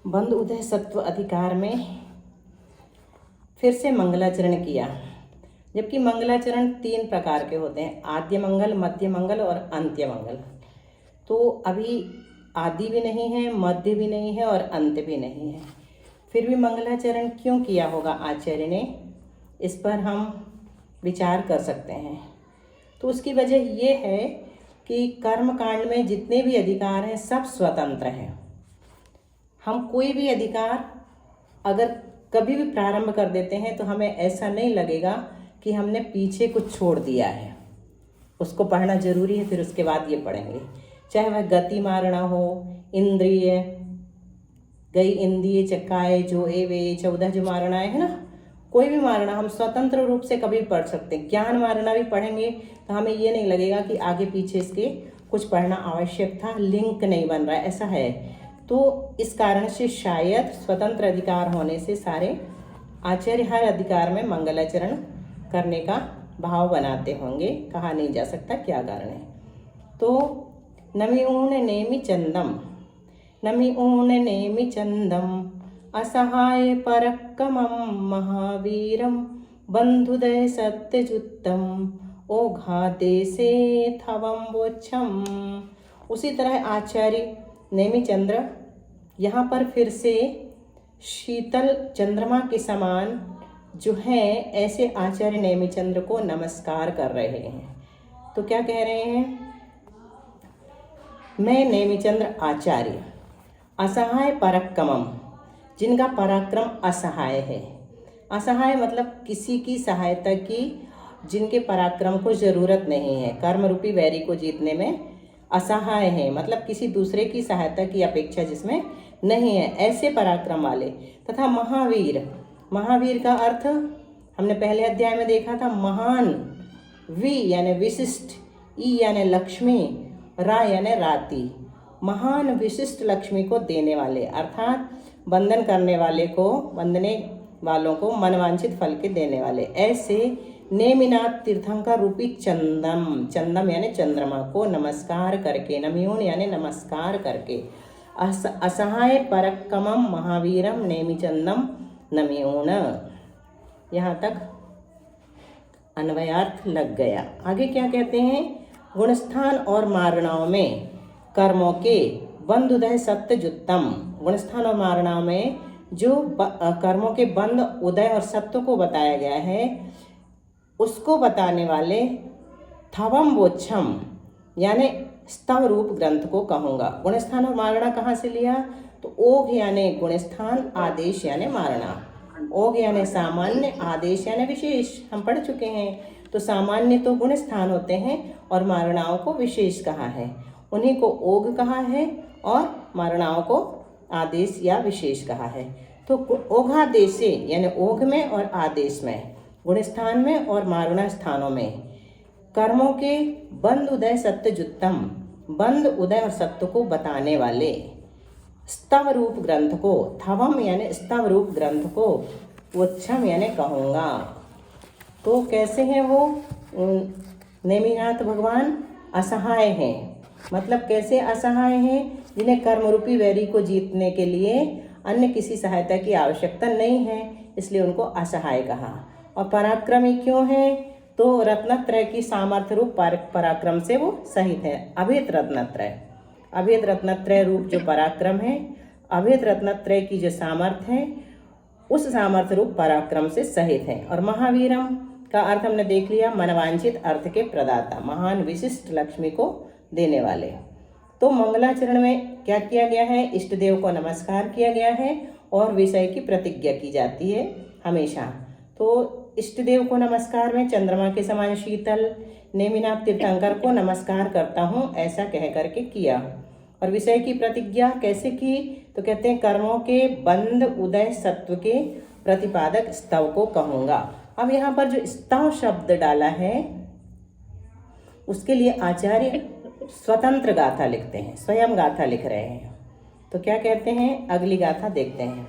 बंद उदय सत्व अधिकार में फिर से मंगलाचरण किया, जबकि मंगलाचरण 3 प्रकार के होते हैं, आद्य मंगल, मध्य मंगल और अंत्य मंगल। तो अभी आदि भी नहीं है, मध्य भी नहीं है और अंत भी नहीं है, फिर भी मंगलाचरण क्यों किया होगा आचार्य ने, इस पर हम विचार कर सकते हैं। तो उसकी वजह ये है कि कर्म कांड में जितने भी अधिकार हैं सब स्वतंत्र हैं। हम कोई भी अधिकार अगर कभी भी प्रारंभ कर देते हैं तो हमें ऐसा नहीं लगेगा कि हमने पीछे कुछ छोड़ दिया है। उसको पढ़ना जरूरी है, फिर उसके बाद ये पढ़ेंगे। चाहे वह गति मारना हो, इंद्रिय गई इंद्रिय चक्काए जो ए वे 14 जो मारना है ना, कोई भी मारना हम स्वतंत्र रूप से कभी पढ़ सकते हैं। ज्ञान मारना भी पढ़ेंगे तो हमें ये नहीं लगेगा कि आगे पीछे इसके कुछ पढ़ना आवश्यक था, लिंक नहीं बन रहा है, ऐसा है। तो इस कारण से शायद स्वतंत्र अधिकार होने से सारे आचार्य हर अधिकार में मंगलाचरण करने का भाव बनाते होंगे, कहा नहीं जा सकता क्या कारण है। तो नमि ऊण नेमि चंदम, नमि ऊण नेमि चंदम असहाय परक्कमं महावीरं बंधुदय सत्यजुत्तम ओघाते से थवम वोच्छम। उसी तरह आचार्य नेमिचंद्र यहाँ पर फिर से शीतल चंद्रमा के समान जो हैं, ऐसे आचार्य नेमिचंद्र को नमस्कार कर रहे हैं। तो क्या कह रहे हैं, मैं नेमिचंद्र आचार्य असहाय पराक्रमम, जिनका पराक्रम असहाय है। असहाय मतलब किसी की सहायता की, जिनके पराक्रम को जरूरत नहीं है, कर्म रूपी वैरी को जीतने में असहाय है, मतलब किसी दूसरे की सहायता की अपेक्षा जिसमें नहीं है, ऐसे पराक्रम वाले। तथा महावीर, महावीर का अर्थ हमने पहले अध्याय में देखा था, महान, वी यानी विशिष्ट, ई यानी लक्ष्मी, रा यानी राति, महान विशिष्ट लक्ष्मी को देने वाले, अर्थात वंदन करने वाले को, वंदने वालों को मनवांछित फल के देने वाले। ऐसे नेमिनाथ तीर्थंकर रूपी चंदम, चंदम यानी चंद्रमा को नमस्कार करके, नमियून यानी नमस्कार करके, असहाय परक्कमम महावीरम नेमिचंदम नमियून, यहाँ तक अन्वयार्थ लग गया। आगे क्या कहते हैं, गुणस्थान और मारणाओं में कर्मों के बंध उदय सत्यजुत्तम, गुणस्थान और मारणाओं में जो कर्मों के बंध उदय और सत्य को बताया गया है, उसको बताने वाले थवम वोच्छम यानी स्तव रूप ग्रंथ को कहूँगा। गुणस्थान और मारणा कहाँ से लिया, तो ओघ यानी गुणस्थान, आदेश यानी मारणा। ओघ यानी सामान्य, आदेश यानी विशेष, हम पढ़ चुके हैं। तो सामान्य तो गुण स्थान होते हैं और मारणाओं को विशेष कहा है, उन्हीं को ओघ कहा है और मारणाओं को आदेश या विशेष कहा है। तो ओघादेशे यानी ओघ में और आदेश में, गुण स्थान में और मारणा स्थानों में कर्मों के बंध उदय सत्यजुत्तम, बंध उदय और सत्य को बताने वाले स्तव रूप ग्रंथ को, थवम यानी स्तव रूप ग्रंथ को, वोच्छम यानी कहूँगा। तो कैसे हैं वो नेमिनाथ भगवान, असहाय हैं, मतलब कैसे असहाय हैं, जिन्हें कर्म रूपी वैरी को जीतने के लिए अन्य किसी सहायता की आवश्यकता नहीं है, इसलिए उनको असहाय कहा। और पराक्रमी क्यों हैं, तो रत्नत्रय की सामर्थ्य रूप पराक्रम से वो सहित है। अभेद रत्नत्रय, अभेद रत्नत्रय रूप जो पराक्रम है, अभेद रत्नत्रय की जो सामर्थ्य है, उस सामर्थ्य रूप पराक्रम से सहित है। और महावीरम का अर्थ हमने देख लिया, मनवांछित अर्थ के प्रदाता, महान विशिष्ट लक्ष्मी को देने वाले। तो मंगलाचरण में क्या किया गया है, इष्ट देव को नमस्कार किया गया है और विषय की प्रतिज्ञा की जाती है हमेशा। तो इष्ट देव को नमस्कार में चंद्रमा के समान शीतल नेमिनाथ तीर्थंकर को नमस्कार करता हूँ, ऐसा कह करके किया। और विषय की प्रतिज्ञा कैसे की, तो कहते हैं कर्मों के बंध उदय सत्व के प्रतिपादक स्तव को कहूँगा। अब यहाँ पर जो स्तव शब्द डाला है, उसके लिए आचार्य स्वतंत्र गाथा लिखते हैं, स्वयं गाथा लिख रहे हैं। तो क्या कहते हैं, अगली गाथा देखते हैं।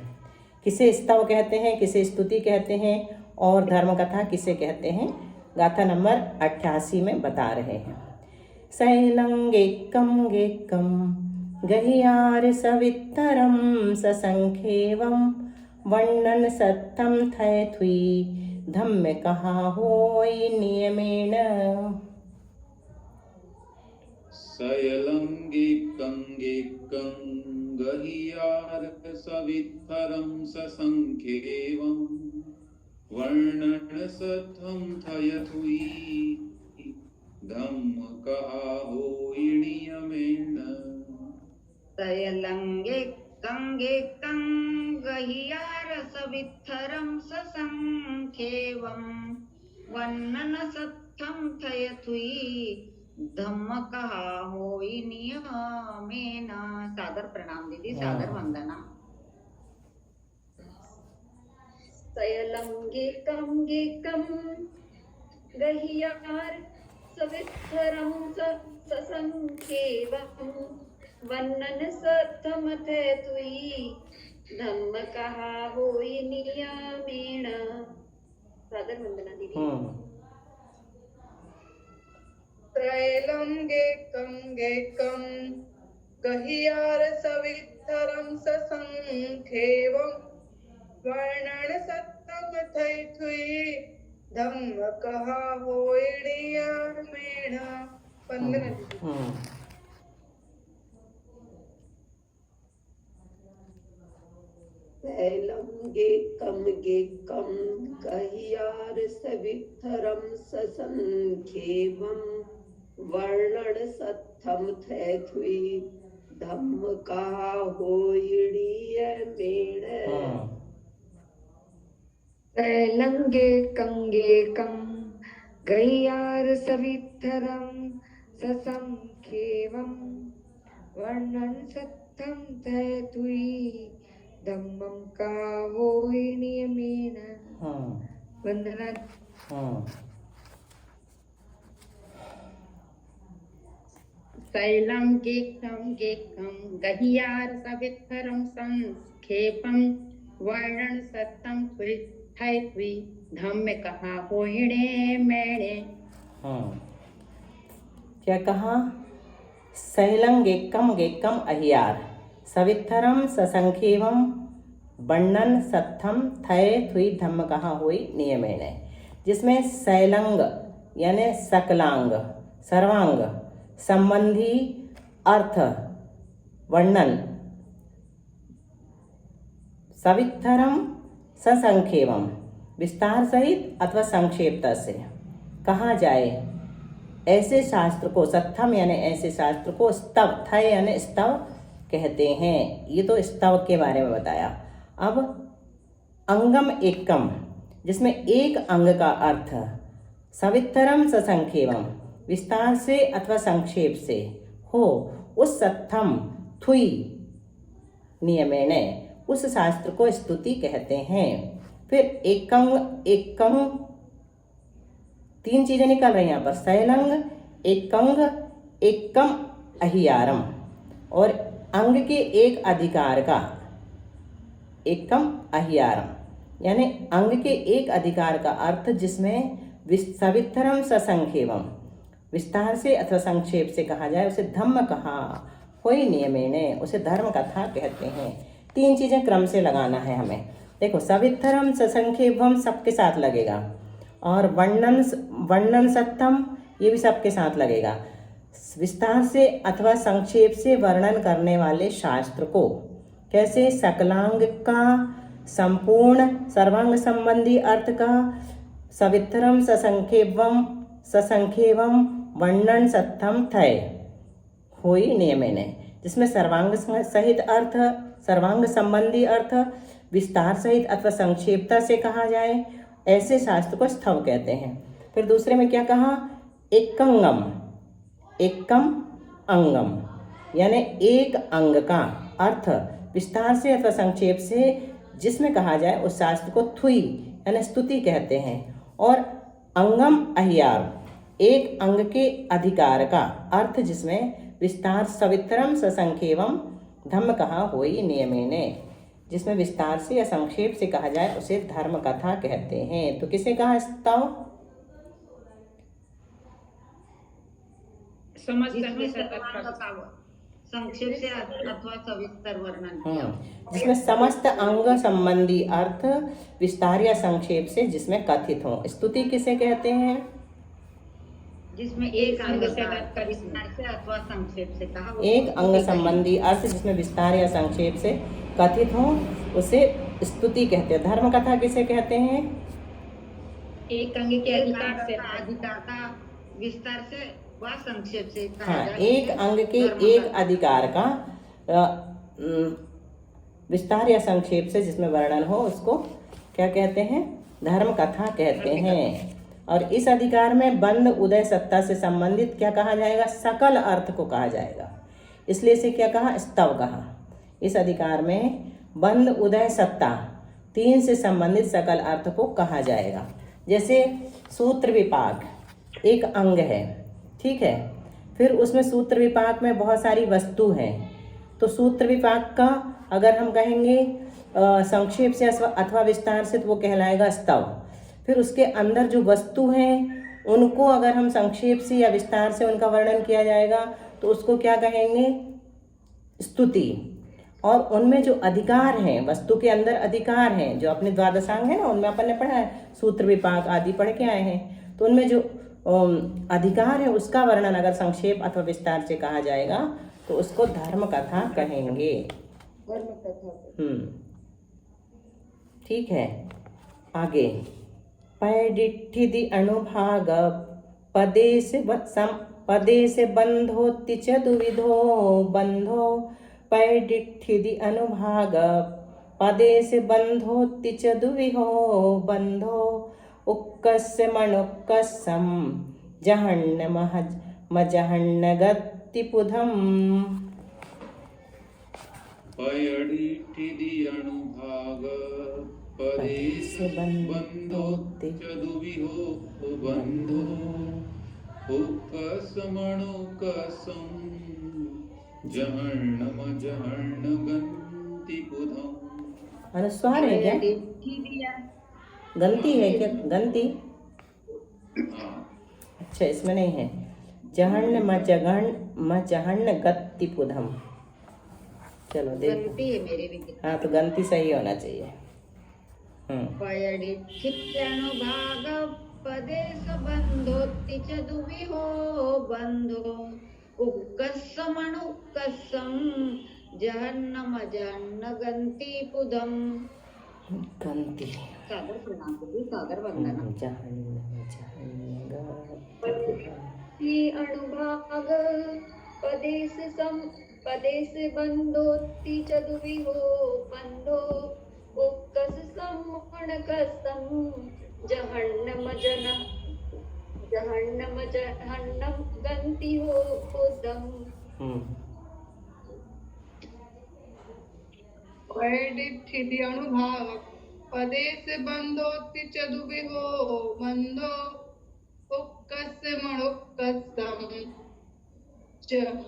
किसे स्तव कहते हैं, किसे स्तुति कहते हैं और धर्म कथा किसे कहते हैं, गाथा नंबर 88 में बता रहे हैं। शैलंगेकं गेकं गहियार सवित्तरम ससंखेवम वर्णन सत्तम थय थुई धम्म कहा होय नियमेण। सयलंगिकंगिकं गहियार सवित्थरं ससंख्येवं वर्णन सत्थं थयथुई धम्म कहा होय नियमेन। सयलंगिकं गहियार सवित्थरं ससंख्येवं वर्णन सत्थं थयथुई धम्म कहा होई नियमेन। सादर प्रणाम दीदी, सादर वंदना। सयलंगिकं गहियार सवित्थरं ससंख्येवं वर्णन सत्थं थयथुई धम्म कहा होय नियमेण। सादर वंदना दीदी। त्रैलंगिकं गहियार सवित्थरं ससंख्येवं वर्णन सत्तम थयथुई धम्म कहा होय नियमेण। वंदना दीदी। त्रैलंगिकं गहियार सवित्थरं ससंख्येवं वर्णन सत्थं थयथुई धम्म कहा होय नियमेण। त्रैलंगिकं गहियार सवित्थरं ससंख्येवं वर्णन सत्थं थयथुई धम्मं कहा होय नियमेन। वंदना। सैलंगिकं गहियार सवित्थरं ससंख्येवं वर्णन सत्थं थयथुई धम्म कहा होय नियमेन। क्या कहा? सैलंगिकं अहियार सवित्थरम ससंख्येवम वर्णन सत्थम थयथुई धम्म कहा होई नियमेन, जिसमें सैलंग यानी सकलांग सर्वांग संबंधी अर्थ वर्णन सवित्थरम ससंख्येवम विस्तार सहित अथवा संक्षेपता से कहा जाए ऐसे शास्त्र को, सत्थम यानी ऐसे शास्त्र को, स्तव थय यानी स्तव कहते हैं। ये तो स्तव के बारे में बताया। अब अंगम एकम, जिसमें एक अंग का अर्थ सवित्तरम ससंख्येवम विस्तार से अथवा संक्षेप से हो, उस सत्थम थुई नियमेन उस शास्त्र को स्तुति कहते हैं। फिर एकंग तीन चीजें निकल रही हैं यहाँ पर, सैलंग एकंग एकम अहियारम, और अंग के एक अधिकार का एकम अहियारम, यानी अंग के एक अधिकार का अर्थ जिसमें सवित्थरम ससंख्येवम विस्तार से अथवा संक्षेप से कहा जाए उसे धम्म कहा होय नियमेन, उसे धर्म कथा कहते हैं। तीन चीजें क्रम से लगाना है हमें। देखो, सवित्थरम ससंख्येवम सबके साथ लगेगा, और वर्णन सत्तम ये भी सबके साथ लगेगा। विस्तार से अथवा संक्षेप से वर्णन करने वाले शास्त्र को कैसे सकलांग का संपूर्ण सर्वांग संबंधी अर्थ का सवित्थरम ससंख्येवम वर्णन सत्थम थय होई नियमेन, जिसमें सर्वांग सहित अर्थ सर्वांग संबंधी अर्थ विस्तार सहित अथवा संक्षेपता से कहा जाए ऐसे शास्त्र को स्थव कहते हैं। फिर दूसरे में क्या कहा? एकंगम एकम अंगम, यानी एक अंग का अर्थ विस्तार से अथवा संक्षेप से जिसमें कहा जाए उस शास्त्र को थुई यानी स्तुति कहते हैं। और अंगम अहियार, एक अंग के अधिकार का अर्थ जिसमें विस्तार सवित्तरम ससंख्येवम धम्म कहा होई नियमेन, जिसमें विस्तार से या संक्षेप से कहा जाए उसे धर्म कथा कहते हैं। तो किसे कहा स्तव? संक्षेप से अथवा सविस्तर वर्णन किया। जिसमें समस्त अंग संबंधी अर्थ विस्तार या संक्षेप से जिसमें कथित हो। स्तुति किसे कहते हैं? जिसमें एक अंग से विस्तार से अथवा संक्षेप से कहा। एक अंग संबंधी अर्थ जिसमें विस्तार या संक्षेप से कथित हो उसे स्तुति कहते हैं। धर्म कथा किसे कहते हैं? एक अंग के अधिकार का विस्तार से व संक्षेप से कहा हाँ, जाता एक है। अंग के एक अधिकार का विस्तार या संक्षेप से जिसमें वर्णन हो उसको क्या कहते हैं? धर्म कथा कहते हैं। और इस अधिकार में बंध उदय सत्ता से संबंधित क्या कहा जाएगा? सकल अर्थ को कहा जाएगा। इसलिए इसे क्या कहा? स्तव कहा। इस अधिकार में बंध उदय सत्ता तीन से संबंधित सकल अर्थ को कहा जाएगा। जैसे सूत्र विपाक एक अंग है, ठीक है, फिर उसमें सूत्र विपाक में बहुत सारी वस्तु हैं, तो सूत्र विपाक का अगर हम कहेंगे संक्षेप से अथवा विस्तार से तो वो कहलाएगा स्तव। फिर उसके अंदर जो वस्तु हैं उनको अगर हम संक्षेप से या विस्तार से उनका वर्णन किया जाएगा तो उसको क्या कहेंगे? स्तुति। और उनमें जो अधिकार हैं, वस्तु के अंदर अधिकार हैं, जो अपने द्वादशांग है ना, उनमें अपन ने पढ़ा है, सूत्र विपाक आदि पढ़ के आए हैं, तो उनमें जो अधिकार है उसका वर्णन अगर संक्षेप अथवा विस्तार से कहा जाएगा तो उसको धर्म कथा कहेंगे। धर्म कथा। ठीक है, आगे पैडिठिदि अनुभाग पदे से बंधोति च दुविधो बंधो। पैडिठिदि अनुभाग पदे से बंधोति च दुविधो बंधो। उक्कस्य मणुक्कसं जहन्न मजहन्न गतिपुधम। पयडिठिदि अनुभाग पदे से बंधोति च दुविधो बंधो। उक्कसमणुक्कसं जहन्न गतिपुधम। अनुस्वार है क्या? गंती है क्या? गंती? अच्छा, इसमें नहीं है। जहन्न मजहन्न गतिपुधम। चलो देख, गंती है मेरे भी। हाँ तो गंती सही होना चाहिए। पयडिठित्यनुभाग पदे स बंधोति च दुविहो बंधो। उक्कसमणुक्कसं जहन्नम जहन्न गंतिपुधम। गंती सागर प्रणाम करिए, सागर वंदना। अनुभाग पदे से बंधोति च दुविहो बंधो। उक्कसमणुक्कसं जहन्नम जहन्नम गंतिहो पुधम। पैडिठिदि अनुभाग पदे से बंधोति च दुविहो बंधो। उक्कसमणुक्कसं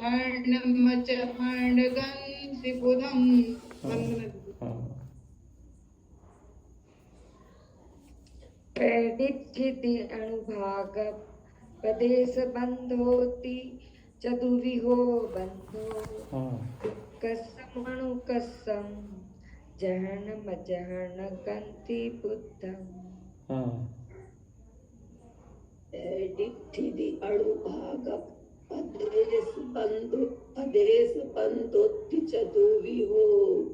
जहन्न गंतिपुधम। पैडिठिदि अनुभाग पदे से बंधोति च दुविहो बंधो। उक्कसमणुक्कसं जहन्न गंतिपुधम। पैडिठिदि अनुभाग पदेश बंधोति च दुविहो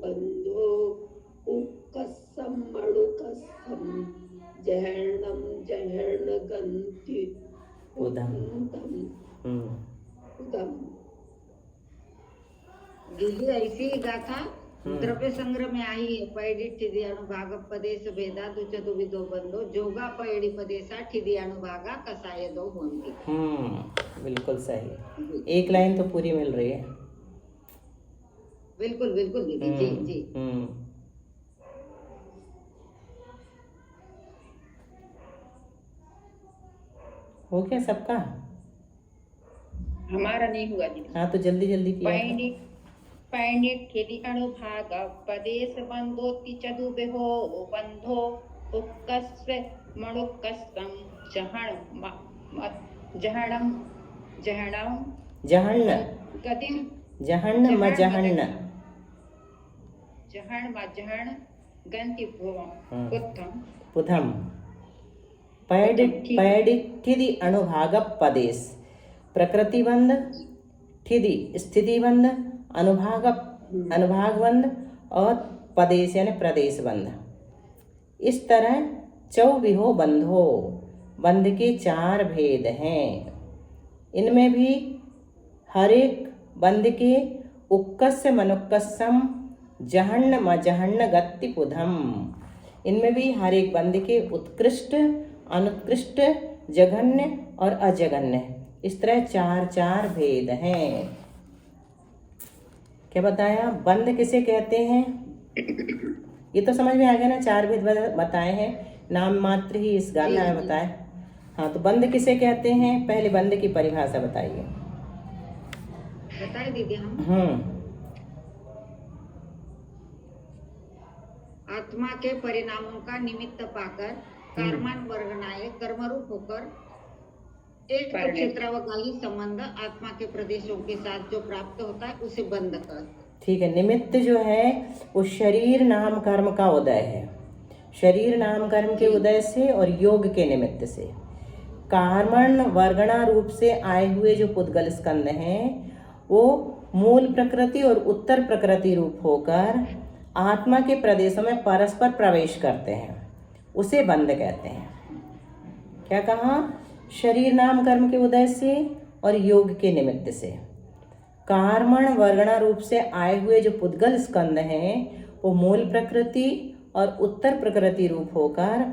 बंधो। उक्कसमणुक्कसं जहन्न गंतिपुधम। दीदी ऐसी ही गाथा द्रव्य संग्रह में आई है। पैडिठिदि अनुभाग पदेश भेदा दुच दुविधो बंधो। जोगा पैडी पदेशा ठिदि अनुभागा कसाय दो होंगी। बिल्कुल सही। एक लाइन तो पूरी मिल रही है। बिल्कुल बिल्कुल दीदी। जी जी। हो गया सबका? हमारा नहीं हुआ दीदी। हाँ तो जल्दी जल्दी किया। पैडिठिदि अनुभाग पदेश बंधोति च दुविहो बंधो। उक्कसमणुक्कसं जहन्नम जहण्ण मजहण्ण जहण मजहण गंति पुत्थम पुधम पैडिठिधि अनुभाग पदेश प्रकृतिबंध ठिधि स्थितिबंध अनुभागबंध और पदेश यानी प्रदेश बंध। इस तरह चौविहो बंधो बंध के 4 भेद हैं। इनमें भी हर एक बंध के उक्कस्य मनुक्कस्यम जहण्ण मजहण्ण गति पुधम, इनमें भी हर एक बंध के उत्कृष्ट अनुत्कृष्ट जघन्य और अजघन्य, इस तरह 4 भेद हैं। क्या बताया? बंध किसे कहते हैं? ये तो समझ में आ गया ना, 4 भेद बताए हैं, नाम मात्र ही इस गाथा में बताए। हाँ, तो बंध किसे कहते हैं? पहले बंध की परिभाषा बताइए। बताए दीदी हम। आत्मा के परिणामों का निमित्त पाकर कर्मान वर्गनाए कर्मरूप होकर एक क्षेत्रावकाली संबंध आत्मा के प्रदेशों के साथ जो प्राप्त होता है उसे बंध कर। ठीक है, निमित्त जो है वो शरीर नाम कर्म का उदय है। शरीर नाम कर्म के उदय से और योग के निमित्त से कार्मण वर्गणा रूप से आए हुए जो पुद्गल स्कंद हैं वो मूल प्रकृति और उत्तर प्रकृति रूप होकर आत्मा के प्रदेशों में परस्पर प्रवेश करते हैं, उसे बंध कहते हैं। क्या कहा? शरीर नाम कर्म के उदय से और योग के निमित्त से कार्मण वर्गणा रूप से आए हुए जो पुद्गल स्कंद हैं वो मूल प्रकृति और उत्तर प्रकृति रूप होकर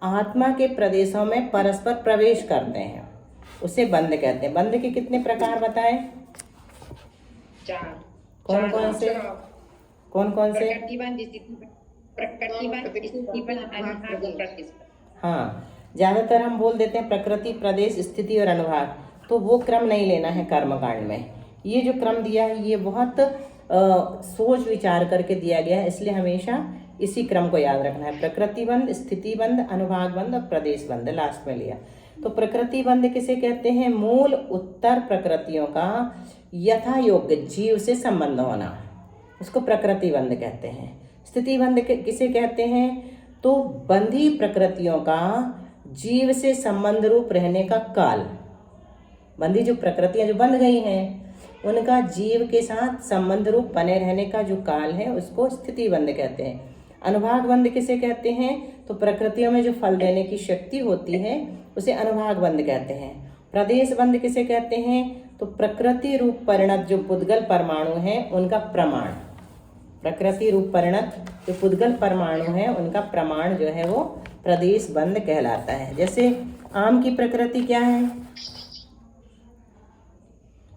आत्मा के प्रदेशों में परस्पर प्रवेश करते हैं, उसे बंध कहते हैं। बंध के कितने प्रकार बताए? 4। कौन कौन से? हाँ, ज्यादातर हम बोल देते हैं प्रकृति, प्रदेश, स्थिति और अनुभाग, तो वो क्रम नहीं लेना है कर्मकांड में। ये जो क्रम दिया है ये बहुत सोच विचार करके दिया गया है, इसलिए हमेशा इसी क्रम को याद रखना है। प्रकृतिबंध, स्थितिबंध, अनुभागबंध और प्रदेशबंध लास्ट में लिया। तो प्रकृतिबंध किसे कहते हैं? मूल उत्तर प्रकृतियों का यथा योग्य जीव से संबंध होना, उसको प्रकृतिबंध कहते हैं। स्थितिबंध किसे कहते हैं? तो बंधी प्रकृतियों का जीव से संबंध रूप रहने का काल, बंधी जो प्रकृतियां जो बंध गई हैं उनका जीव के साथ संबंध रूप बने रहने का जो काल है उसको स्थितिबंध कहते हैं। अनुभाग बंध किसे कहते हैं? तो प्रकृतियों में जो फल देने की शक्ति होती है उसे अनुभाग बंध कहते हैं। प्रदेश बंध किसे कहते हैं? तो प्रकृति रूप परिणत जो पुद्गल परमाणु हैं उनका प्रमाण, प्रकृति रूप परिणत जो पुद्गल परमाणु हैं उनका प्रमाण जो है वो प्रदेश बंध कहलाता है। जैसे आम की प्रकृति क्या है?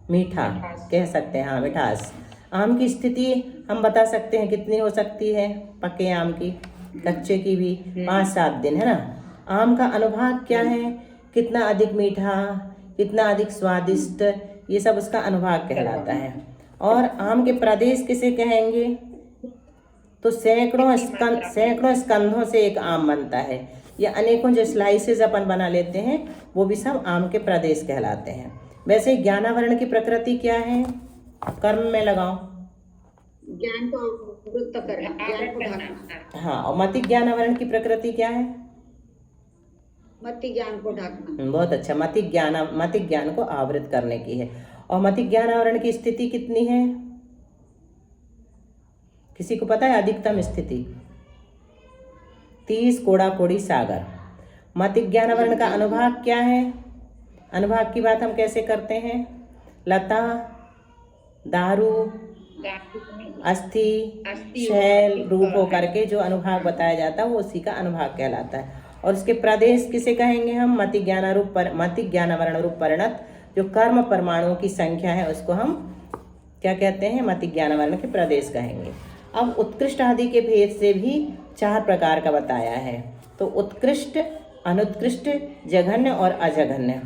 मीठा कह सकते हैं, हाँ मिठास। आम की स्थिति हम बता सकते हैं कितनी हो सकती है? पके आम की, कच्चे की भी 5-7 दिन, है ना। आम का अनुभाग क्या है? कितना अधिक मीठा, कितना अधिक स्वादिष्ट, ये सब उसका अनुभाग कहलाता है। और आम के प्रदेश किसे कहेंगे? तो सैकड़ों स्कंधों से एक आम बनता है, या अनेकों जो स्लाइसेस अपन बना लेते हैं वो भी सब आम के प्रदेश कहलाते हैं। वैसे ज्ञानावरण की प्रकृति क्या है? कर्म में लगाओ। ज्ञान को आवृत्त करना, ज्ञान को ढकना। हाँ, और मति ज्ञानावरण की प्रकृति क्या है? मति ज्ञान को ढकना। बहुत अच्छा, मति ज्ञान को आवृत करने की है। और मति ज्ञानावरण की स्थिति कितनी है? किसी को पता है अधिकतम स्थिति? 30 कोड़ा कोड़ी सागर। मति ज्ञानावरण का अनुभाग क्या है? अनुभाग की बात हम कैसे करते हैं? लता, दारू, अस्थि, शैल रूप होकर के जो अनुभाग बताया जाता है वो उसी का अनुभाग कहलाता है। और उसके प्रदेश किसे कहेंगे हम? मति ज्ञानावरण रूप परिणत जो कर्म परमाणुओं की संख्या है उसको हम क्या कहते हैं? मति ज्ञानावरण के प्रदेश कहेंगे। अब उत्कृष्ट आदि के भेद से भी 4 प्रकार का बताया है। तो उत्कृष्ट, अनुत्कृष्ट, जघन्य और अजघन्य।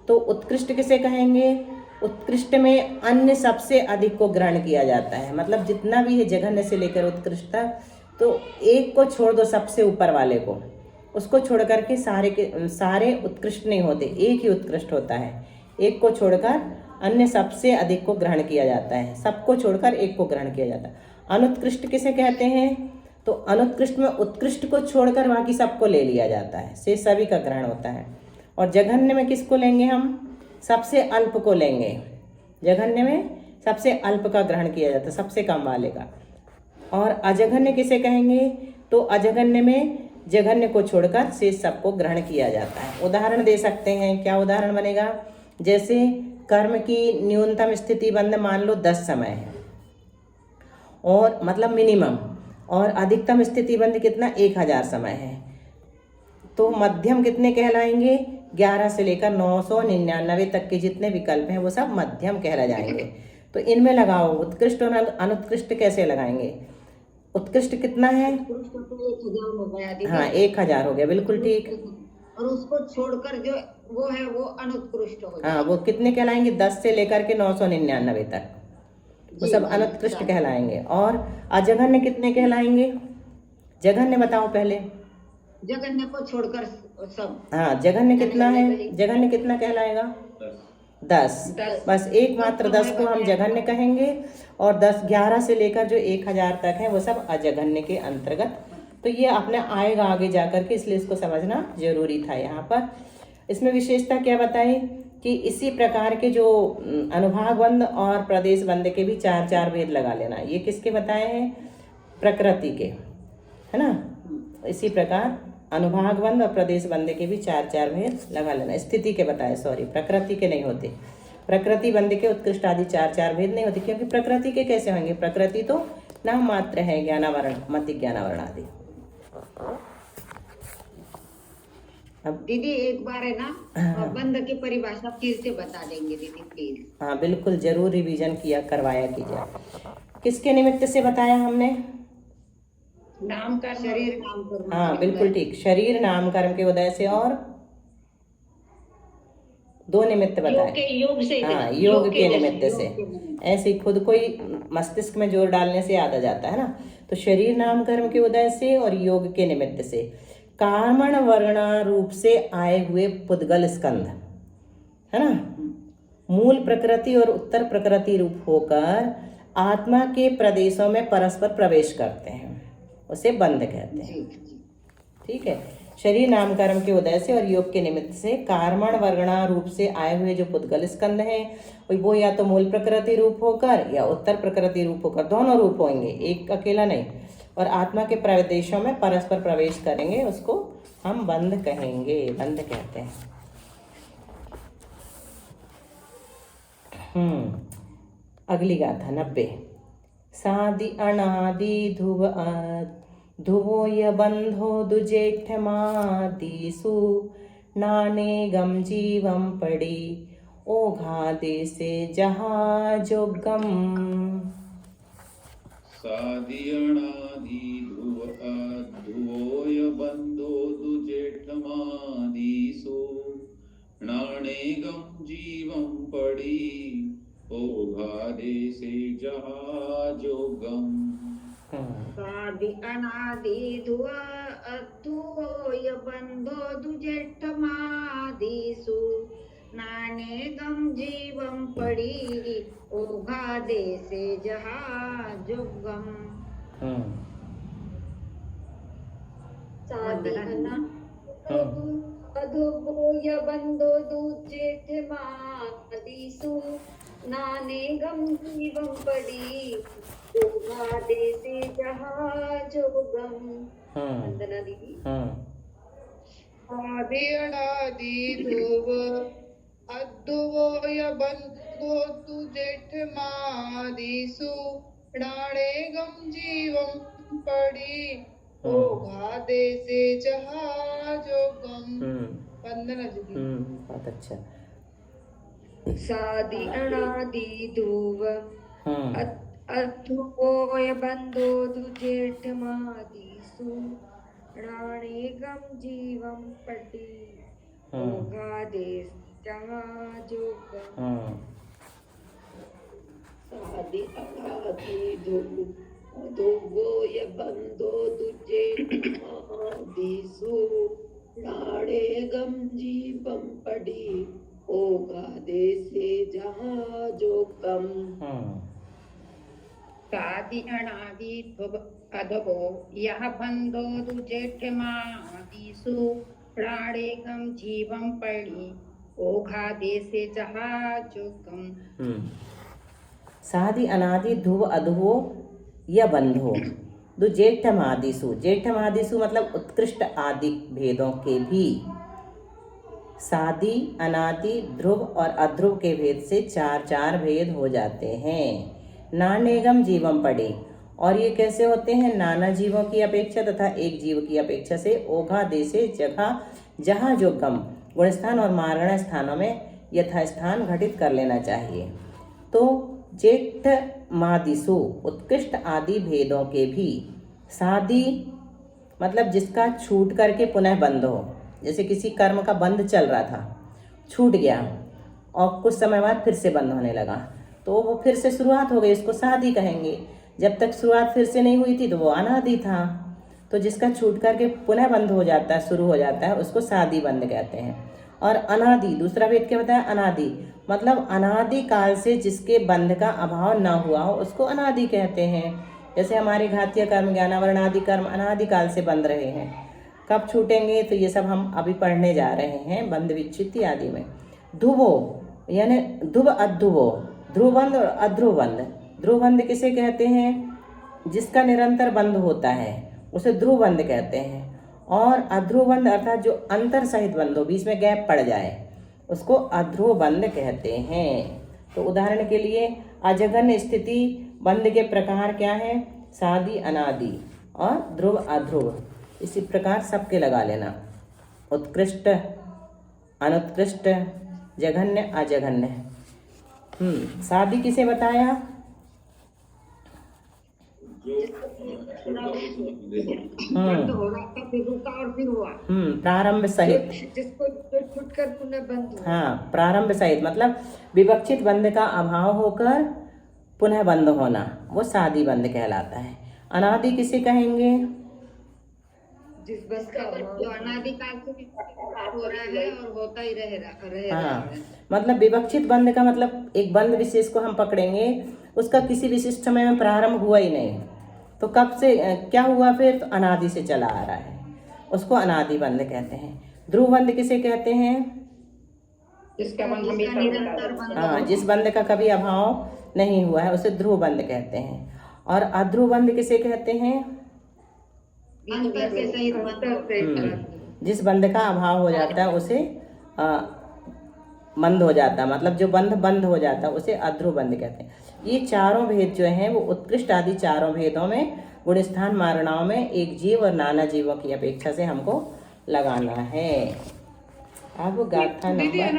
तो उत्कृष्ट किसे कहेंगे? उत्कृष्ट में अन्य सबसे अधिक को ग्रहण किया जाता है, मतलब जितना भी है जघन्य से लेकर उत्कृष्ट तक, तो एक को छोड़ दो सबसे ऊपर वाले को, उसको छोड़ करके सारे उत्कृष्ट नहीं होते, एक ही उत्कृष्ट होता है। एक को छोड़कर अन्य सबसे अधिक को ग्रहण किया जाता है, सबको छोड़कर एक को ग्रहण किया जाता है। अनुत्कृष्ट किसे कहते हैं? तो अनुत्कृष्ट में उत्कृष्ट को छोड़कर बाकी सबको ले लिया जाता है, से सभी का ग्रहण होता है। और जघन्य में किसको लेंगे हम? सबसे अल्प को लेंगे। जघन्य में सबसे अल्प का ग्रहण किया जाता है, सबसे कम वाले का। और अजघन्य किसे कहेंगे? तो अजघन्य में जघन्य को छोड़कर शेष सबको ग्रहण किया जाता है। उदाहरण दे सकते हैं, क्या उदाहरण बनेगा? जैसे कर्म की न्यूनतम स्थिति बंध मान लो 10 समय है, और मतलब मिनिमम, और अधिकतम स्थिति बंध कितना? 1000 समय है। तो मध्यम कितने कहलाएंगे? 11 से लेकर 999 तक के जितने विकल्प हैं वो सब मध्यम कहला जाएंगे। तो इनमें लगाओ उत्कृष्ट और अनुत्कृष्ट कैसे लगाएंगे? उत्कृष्ट कितना है? उत्कृष्ट तो 1000 हो गया दीदी। हाँ 1000 हो गया, बिल्कुल ठीक। और उसको छोड़कर जो वो है वो अनुत्कृष्ट हो हाँ वो कितने कहलाएंगे? 10 से लेकर के 999 तक वो सब अनुत्कृष्ट कहलाएंगे। और अजघन्य कितने कहलाएंगे? जघन्य बताओ पहले। जघन्य को छोड़कर सब। हाँ जघन्य कितना है? जघन्य कितना कहलाएगा? 10। बस एकमात्र 10 को हम जघन्य कहेंगे, और 11 से लेकर जो 1000 तक है वो सब अजघन्य के अंतर्गत। तो ये अपने आएगा आगे जाकर के, इसलिए इसको समझना जरूरी था यहाँ पर। इसमें विशेषता क्या बताई कि इसी प्रकार के जो अनुभाग बंध और प्रदेश बंध के भी 4 भेद लगा लेना। ये किसके बताए हैं? प्रकृति के, है ना। इसी प्रकार अनुभाग बंध और प्रदेश बंध के भी 4 भेद लगा लेना। स्थिति के बताए, सॉरी प्रकृति के नहीं होते। प्रकृति बंध के उत्कृष्ट आदि 4 भेद नहीं होते, क्योंकि प्रकृति के कैसे होंगे? प्रकृति तो नाम मात्र है, ज्ञानावरण मति ज्ञानावरण आदि। अब दीदी एक बार है ना बंध की परिभाषा फिर से बता देंगे दीदी प्लीज। हाँ बिल्कुल, जरूर रिवीजन किया करवाया कीजिए। किसके निमित्त से बताया हमने? नाम का शरीर नाम कर्म। हाँ बिल्कुल ठीक, शरीर नाम कर्म के उदय से, और 2 निमित्त बताए। योग से। हाँ योग के निमित्त से। ऐसे ही खुद को ही मस्तिष्क में जोर डालने से याद आ जाता है ना। तो शरीर नाम कर्म के उदय से और योग के निमित्त से कार्मण वर्णा रूप से आए हुए पुद्गल स्कंध, है ना, मूल प्रकृति और उत्तर प्रकृति रूप होकर आत्मा के प्रदेशों में परस्पर प्रवेश करते हैं, उसे बंध कहते हैं। ठीक है। शरीर नाम कर्म के उदय से और योग के निमित्त से कार्मण वर्गणा रूप से आए हुए जो पुद्गल स्कंध हैं वो या तो मूल प्रकृति रूप होकर या उत्तर प्रकृति रूप होकर, दोनों रूप होंगे, एक अकेला नहीं, और आत्मा के प्रदेशों में परस्पर प्रवेश करेंगे, उसको हम बंध कहेंगे, बंध कहते हैं। अगली गाथा 90। सादि अनादि ध्रुवो य बंधो दुजेठमादिषु नानेगम जीवम पड़ी ओघादे से जहाजोगम। सादियणादि ध्रुवोय बंधो दुजेठमादिषु नानेगम जीवं पड़ी ओघादे से जहाजोगम। सादि अनादि ध्रुवोय बंधो दुजेठमादिषु नानेगम जीवं पड़ी ओघादे से जहाजोगम। सादि अधोय बंधो दुजेठमादिषु नानेगम जीवं पड़ी ओघादे से जहाजोगम। वंदना दीदी। आदि अनादि ध्रुव अध्रुवोय बंधो दुजेठमादिषु नानेगम जीवं पड़ी ओघादे से जहाजोगम। वंदना दीदी। बहुत अच्छा। सादि अनादि ध्रुव अध्रुवोय बंधो दुजेठमादिषु नानेगम जीवं पड़ी ओघादे जहाजोगम। सादि अनादि ध्रुवोय बंधो दुजेठमादिषु नानेगम जीवं पड़ी ओघादे से जहाँ जो कम सादि अनादि ध्रुव अधवो यह बंधो दुजेठमादिषु प्राणेकं जीवं पड़ी ओघादे से जहाजुकम। सादि अनादि ध्रुव अधवो या बंधो दो जेठमादिषु, जेठमादिषु मतलब उत्कृष्ट आदि भेदों के भी, सादि अनादि ध्रुव और अध्रुव के भेद से चार चार भेद हो जाते हैं। नानेगम जीवम पड़े, और ये कैसे होते हैं? नाना जीवों की अपेक्षा तथा एक जीव की अपेक्षा से ओघा देशे जगह जहाँ जो गम गुणस्थान और मारण स्थानों में यथास्थान घटित कर लेना चाहिए। तो जेठ मादिसु उत्कृष्ट आदि भेदों के भी, सादी मतलब जिसका छूट करके पुनः बंध हो, जैसे किसी कर्म का बंध चल रहा था, छूट गया और कुछ समय बाद फिर से बंद होने लगा, तो वो फिर से शुरुआत हो गई, इसको सादी कहेंगे। जब तक शुरुआत फिर से नहीं हुई थी तो वो अनादि था। तो जिसका छूट करके पुनः बंद हो जाता है, शुरू हो जाता है, उसको सादी बंद कहते हैं। और अनादि, दूसरा भेद क्या बताया? अनादि मतलब अनादि काल से जिसके बंध का अभाव न हुआ हो उसको अनादि कहते हैं। जैसे हमारे घातीय कर्म ज्ञानावरण आदि कर्म अनादि काल से बंध रहे हैं, कब छूटेंगे? तो ये सब हम अभी पढ़ने जा रहे हैं बंध विच्छित्ति आदि में। ध्रुवो यानी ध्रुव अध्रुवो, ध्रुवबंध और अध्रुवबंध। ध्रुवबंध किसे कहते हैं? जिसका निरंतर बंध होता है उसे ध्रुवबंध कहते हैं। और अध्रुवबंध अर्थात जो अंतर सहित बंध हो, बीच में गैप पड़ जाए, उसको अध्रुवबंध कहते हैं। तो उदाहरण के लिए अजघन्य स्थिति बंध के प्रकार क्या है? सादी अनादि और ध्रुव अध्रुव। इसी प्रकार सबके लगा लेना, उत्कृष्ट अनुत्कृष्ट जघन्य अजघन्य। सादी किसे बताया? बंद हो रहा था फिर रुका और फिर हुआ। प्रारंभ सहित, जिसको छूट कर पुनः बंद हो। हाँ, प्रारंभ सहित मतलब विवक्षित बंध का अभाव होकर पुनः बंद होना, वो सादी बंध कहलाता है। अनादि किसे कहेंगे? जिस बंद का जो अनादिकाल से हो रहा है और होता ही रह रहा हाँ, है। मतलब विवक्षित बंध का मतलब एक बंध विशेष को हम पकड़ेंगे, उसका किसी विशिष्ट समय में प्रारंभ हुआ ही नहीं, तो कब से क्या हुआ? फिर तो अनादि से चला आ रहा है, उसको अनादि बंध कहते हैं। ध्रुव बंध किसे कहते हैं? जिसका निरंतर बंध हाँ, जिस बंध का कभी अभाव नहीं हुआ है उसे ध्रुव बंध कहते हैं। और अध्रुव बंध किसे कहते हैं? अंतर के सहित बंध। जिस बंध का अभाव हो जाता है उसे बंद हो जाता है, मतलब जो बंध बंद हो जाता है उसे अध्रुव बंध कहते हैं। ये चारों भेद जो हैं वो उत्कृष्ट आदि चारों भेदों में गुणस्थान मारणाओं में एक जीव और नाना जीवों की अपेक्षा से हमको लगाना है। अब गाथा नंबर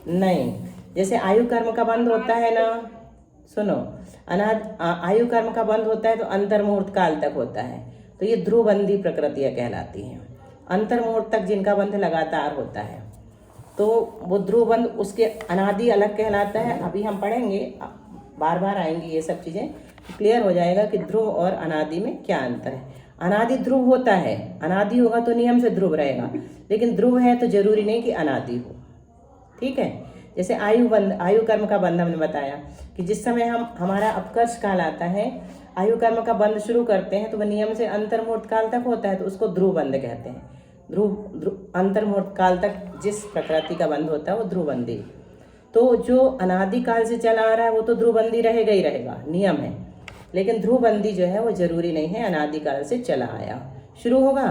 नहीं, जैसे आयु कर्म का बंध होता है ना, सुनो, आयु कर्म का बंध होता है तो अंतर्मुहूर्त काल तक होता है, तो ये ध्रुवबंधी प्रकृतियाँ कहलाती हैं। अंतर्मुहूर्त तक जिनका बंध लगातार होता है तो वो ध्रुवबंध, उसके अनादि अलग कहलाता है। अभी हम पढ़ेंगे, बार बार आएंगी ये सब चीज़ें, क्लियर हो जाएगा कि ध्रुव और अनादि में क्या अंतर है। अनादि ध्रुव होता है, अनादि होगा तो नियम से ध्रुव रहेगा, लेकिन ध्रुव है तो जरूरी नहीं कि अनादि हो। ठीक है, जैसे आयु कर्म का बंध हमने बताया कि जिस समय हमारा अपकर्ष काल आता है, आयु कर्म का बंध शुरू करते हैं तो वह नियम से अंतर्मुहूर्त काल तक होता है, तो उसको ध्रुव बंध कहते हैं। ध्रुव अंतर्मुहूर्त काल तक जिस प्रकृति का बंध होता है वो ध्रुवबंधी। तो जो अनादि काल से चला आ रहा है वो तो ध्रुवबंधी रहेगा ही रहेगा, नियम है, लेकिन ध्रुवबंधी जो है वो जरूरी नहीं है, अनादि काल से चला आया शुरू होगा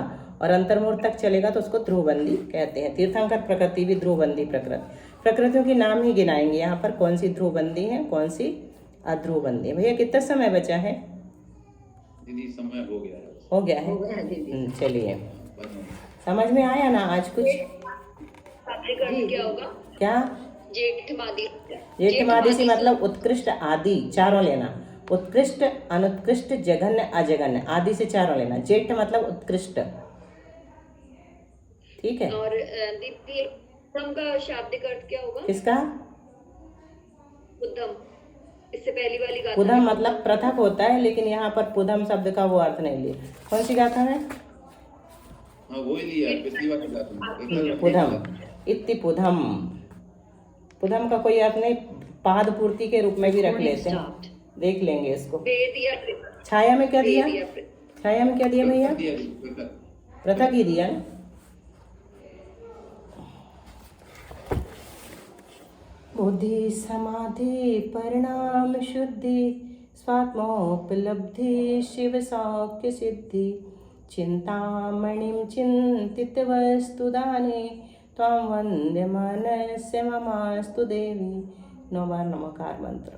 और अंतर्मुहूर्त तक चलेगा तो उसको ध्रुवबंधी कहते हैं। तीर्थंकर प्रकृति भी ध्रुवबंधी प्रकृतियों के नाम ही गिनाएंगे यहाँ पर, कौन सी ध्रुवबंधी है कौन सी अध्रुवबंधी। भैया कितना समय बचा है? दीदी समय हो गया है। हो गया है, चलिए, समझ में आया ना आज कुछ? क्या होगा? क्या? जेठमादी। जेठमादी से मतलब उत्कृष्ट आदि चारों लेना, उत्कृष्ट अनुत्कृष्ट जघन्य अजघन्य, आदि से चारों लेना। जेठ मतलब उत्कृष्ट, ठीक है। और दीदी पुद्धम का शाब्दिक अर्थ क्या होगा? किसका? पुद्धम, इससे पहली वाली गाथा। पुधम मतलब पृथक होता है, लेकिन यहाँ पर पुधम शब्द का वो अर्थ नहीं लिया। कौन सी गाथा है? हाँ, वही लिया पिछली बार की गाथा में। पुधम, इति पुधम। पुधम का कोई अर्थ नहीं, पाद पूर्ति के रूप में भी रख लेते हैं, देख लेंगे इसको। छाया में क्या दिया, छाया में क्या दिया भैया? पृथक ही दिया ना। बुद्धि समाधि परिणाम शुद्धि स्वात्मोपलब्धि शिव सौख्य सिद्धि चिंतामणिं चिंतित वस्तु दाने त्वां वंद्यमानस्य ममास्तु देवी। 9 बार नमोकार मंत्र।